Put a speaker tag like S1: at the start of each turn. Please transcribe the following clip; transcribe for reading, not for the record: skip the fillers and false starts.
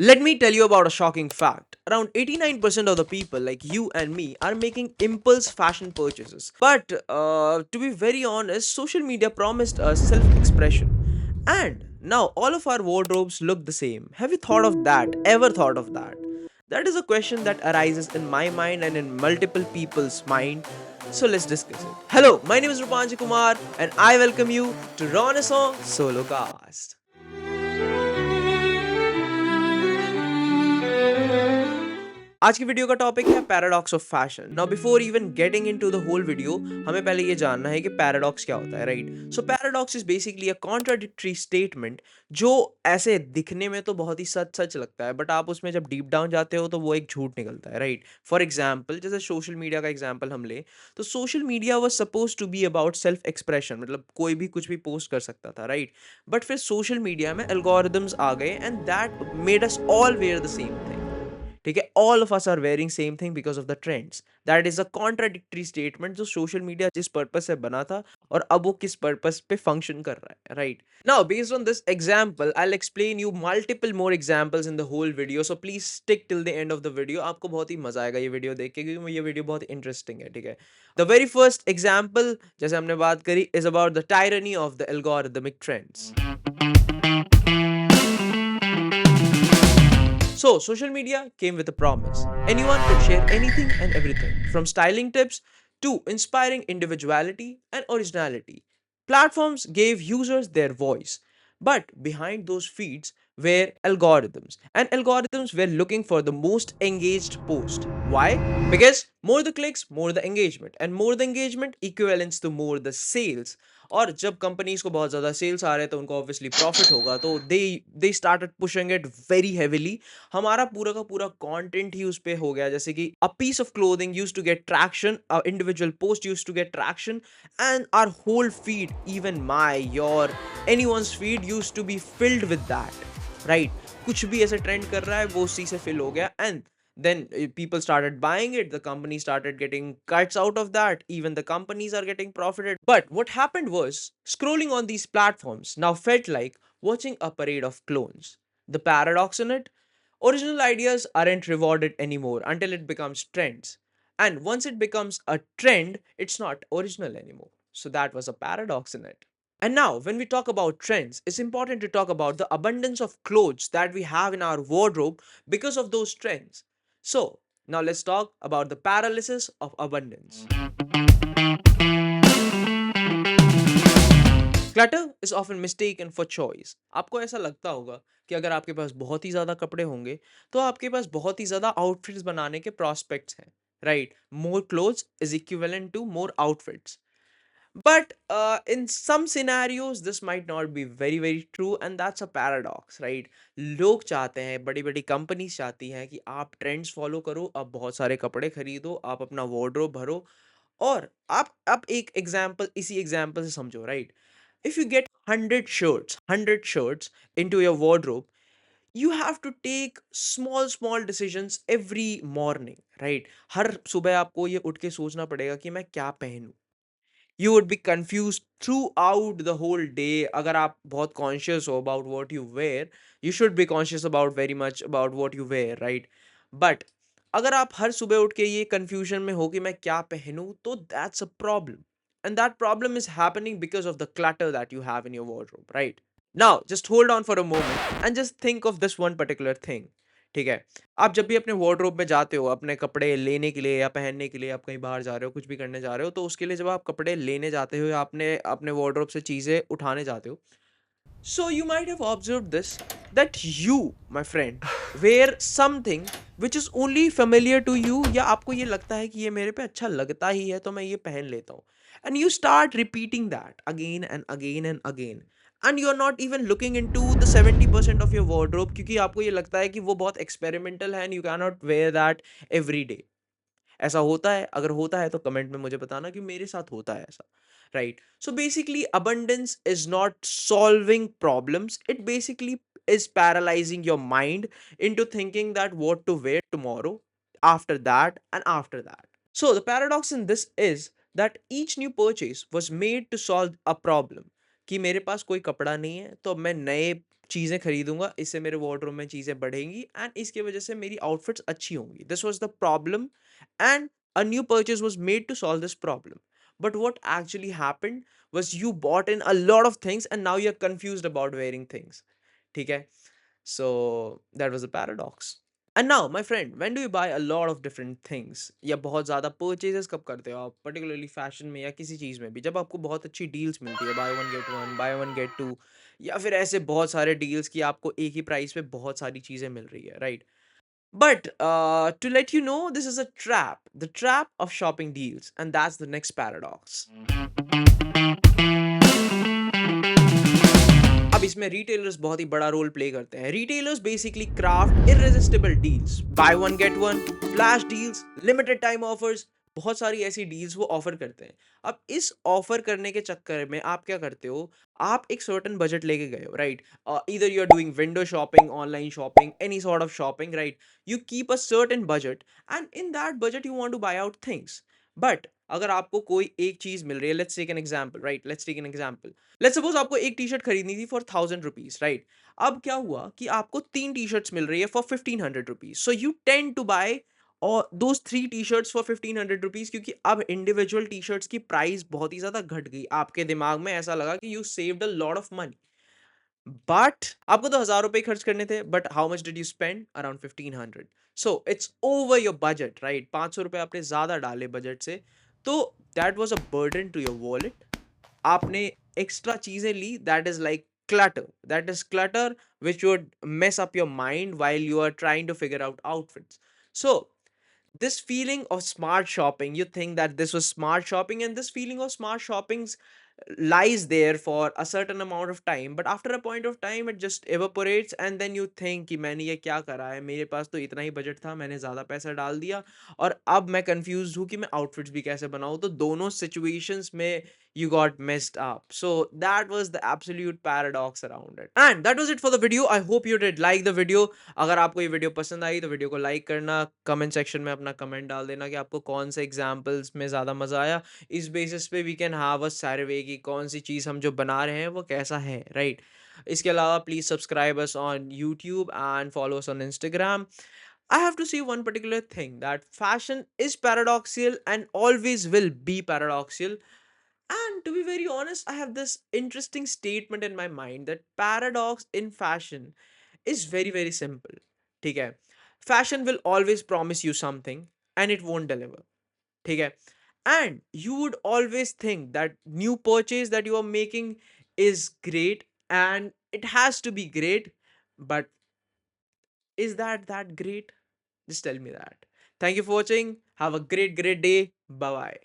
S1: Let me tell you about a shocking fact. Around 89% of the people, like you and me, are making impulse fashion purchases. But to be very honest, social media promised us self expression. And now all of our wardrobes look the same. Have you thought of that? Ever thought of that? That is a question that arises in my mind and in multiple people's mind. So let's discuss it. Hello, my name is Rupanji Kumar, and I welcome you to Renaissance Solo Cast. आज की video का topic है paradox of fashion. Now before even getting into the whole video, हमें पहले ये जानना है कि पैराडॉक्स क्या होता है, right? So paradox is basically a contradictory statement जो ऐसे दिखने में तो बहुत ही सच सच लगता है, बट आप उसमें जब डीप डाउन जाते हो तो वो एक झूठ निकलता है, राइट? फॉर एग्जाम्पल, जैसे सोशल मीडिया का एग्जाम्पल हम ले, तो social media was suppose to be about self expression, मतलब कोई भी कुछ भी पोस्ट कर सकता था, राइट? बट फिर सोशल मीडिया में एल्गोरिदम्स आ गए and that made us all wear the same thing. ठीक है, all of us are wearing same thing because of the trends. That is a contradictory statement जो सोशल मीडिया जिस purpose से बना था और अब वो किस पर्पस पे फंक्शन कर रहा है, right? Now based on this example I will explain you multiple more examples in the whole video, so please stick till the end of the video. आपको बहुत ही मजा आएगा ये वीडियो देख के, क्योंकि ये वीडियो बहुत इंटरेस्टिंग है, ठीक है? द वेरी फर्स्ट एग्जाम्पल जैसे हमने बात करी is about the tyranny of the algorithmic trends. So, social media came with a promise. Anyone could share anything and everything, from styling tips to inspiring individuality and originality. Platforms gave users their voice. But behind those feeds were algorithms, and algorithms were looking for the most engaged post. Why? Because more the clicks, more the engagement, and more the engagement equivalents to more the sales. और जब companies को बहुत ज़्यादा sales आ रहे हैं तो उनको obviously profit होगा, तो they started pushing it very heavily. हमारा पूरा का पूरा कंटेंट ही उस पे हो गया, जैसे कि a piece of clothing used to get traction, a individual post used to get traction, and our whole feed, even my your anyone's feed used to be filled with that, right? कुछ भी ऐसे trend कर रहा है वो उसी से fill हो गया, and then people started buying it, the company started getting cuts out of that, even the companies are getting profited. But what happened was scrolling on these platforms now felt like watching a parade of clones. The paradox in it: original ideas aren't rewarded anymore until it becomes trends, and once it becomes a trend it's not original anymore. So that was a paradox in it. And now, when we talk about trends, it's important to talk about the abundance of clothes that we have in our wardrobe because of those trends. So, now let's talk about the paralysis of abundance. Clutter is often mistaken for choice. आपको ऐसा लगता होगा कि अगर आपके पास बहुत ही ज़्यादा कपड़े होंगे, तो आपके पास बहुत ही ज़्यादा आउटफिट्स बनाने के प्रॉस्पेक्ट्स हैं, right? More clothes is equivalent to more outfits. But in some scenarios, this might not be very, very true, and that's a paradox, right? लोग चाहते हैं, बड़ी बड़ी कंपनीज चाहती हैं कि आप ट्रेंड्स फॉलो करो, आप बहुत सारे कपड़े खरीदो, आप अपना वार्डरोब भरो, और आप एक एग्जाम्पल, इसी एग्जाम्पल से समझो, right? If you get 100 shirts into your wardrobe, you have to take small decisions every morning, right? हर सुबह आपको ये उठ के सोचना पड़ेगा कि मैं क्या पहनूं। You would be confused throughout the whole day. अगर आप बहुत conscious हो about what you wear, you should be conscious about very much about what you wear, right? But अगर आप हर सुबह उठ के ये confusion में हो कि मैं क्या पहनूं, तो that's a problem. And that problem is happening because of the clutter that you have in your wardrobe, right? Now, just hold on for a moment and just think of this one particular thing. ठीक है, आप जब भी अपने wardrobe में जाते हो अपने कपड़े लेने के लिए या पहनने के लिए, आप कहीं बाहर जा रहे हो, कुछ भी करने जा रहे हो, तो उसके लिए जब आप कपड़े लेने जाते हो या आपने अपने वार्डरोब से चीज़ें उठाने जाते हो, so you might have observed this, that you, my friend, wear something which is only familiar to you, या आपको ये लगता है कि ये मेरे पे अच्छा लगता ही है तो मैं ये पहन लेता हूँ, and you start repeating that again and again and again, and you're not even looking into the 70% of your wardrobe, क्योंकि आपको ये लगता है कि वो बहुत experimental है and you cannot wear that every day. ऐसा होता है? अगर होता है तो कमेंट में मुझे बताना कि मेरे साथ होता है ऐसा, right? So basically abundance is not solving problems, it basically is paralyzing your mind into thinking that what to wear tomorrow, after that, and after that. So the paradox in this is that each new purchase was made to solve a problem, कि मेरे पास कोई कपड़ा नहीं है तो मैं नए चीज़ें खरीदूँगा, इससे मेरे वार्डरोब में चीज़ें बढ़ेंगी एंड इसकी वजह से मेरी आउटफिट्स अच्छी होंगी। This was the problem and a new purchase was made to solve this problem. But what actually happened was you bought in a lot of things and now you're confused about wearing things. ठीक है? So that was a paradox. And now, my friend, when do you buy a lot of different things? या बहुत ज़्यादा purchases कब करते हो आप? Particularly fashion में या किसी चीज़ में भी जब आपको बहुत अच्छी डील्स मिलती है, buy one get one, buy one get two, या फिर ऐसे बहुत सारे डील्स कि आपको एक ही प्राइस पे बहुत सारी चीज़ें मिल रही है, right? But to let you know, this is a trap, the trap of shopping deals, and that's the next paradox. अब इसमें रिटेलर्स बहुत ही बड़ा रोल प्ले करते हैं। Retailers basically craft irresistible deals, by one get one, flash deals, limited time offers, बहुत सारी ऐसी deals वो ऑफर करते हैं। अब इस ऑफर करने के चक्कर में आप क्या करते हो, आप एक सर्टेन बजट लेके गए हो, right? Either you are doing window shopping, online shopping, any sort of shopping, right? You keep a certain budget and in that budget you want to buy out things. But अगर आपको कोई एक चीज मिल रही है, let's take an example, right? Let's take an example. Let's suppose आपको एक टी शर्ट खरीदनी थी फॉर 1000 रुपीज, राइट? अब क्या हुआ कि आपको तीन टी शर्ट्स मिल रही है for 1500 rupees, so you tend to buy और those three T shirts for 1500 rupees, क्योंकि अब इंडिविजुअल टी शर्ट्स की प्राइस बहुत ही ज्यादा घट गई। आपके दिमाग में ऐसा लगा कि you saved a lot of money, but आपको तो 1000 रुपए खर्च करने थे, but how much did you spend? Around 1500। So it's over your budget, right? 500 रुपए आपने ज्यादा डाले बजट से, तो that was a burden to your wallet. आपने एक्स्ट्रा चीजें ली, that is like clutter, that is clutter which would mess up your mind while you are trying to figure out outfits. So this feeling of smart shopping, you think that this was smart shopping, and this feeling of smart shopping lies there for a certain amount of time, but after a point of time it just evaporates and then you think कि मैंने ये क्या करा है, मेरे पास तो इतना ही budget था, मैंने ज़्यादा पैसा डाल दिया और अब मैं कंफ्यूज हूँ कि मैं आउटफिट्स भी कैसे बनाऊँ। तो दोनों सिचुएशंस में you got messed up. So that was the absolute paradox around it. And that was it for the video. I hope you did like the video. अगर आपको ये वीडियो पसंद आई तो वीडियो को लाइक करना, कमेंट सेक्शन में अपना comment डाल देना कि आपको कौन से एग्जाम्पल्स में ज़्यादा मज़ा आया। इस बेसिस पे वी कैन हैव अ सर्वे कि कौन सी चीज़ हम जो बना रहे हैं वो कैसा है, राइट? इसके अलावा please subscribe us on YouTube and follow us on Instagram. I have to say one particular thing, that fashion is paradoxical and always will be paradoxical. And to be very honest, I have this interesting statement in my mind that paradox in fashion is very, very simple. ठीक है? Fashion will always promise you something and it won't deliver. ठीक है? And you would always think that new purchase that you are making is great and it has to be great, but is that great? Just tell me that. Thank you for watching. Have a great, great day. Bye bye.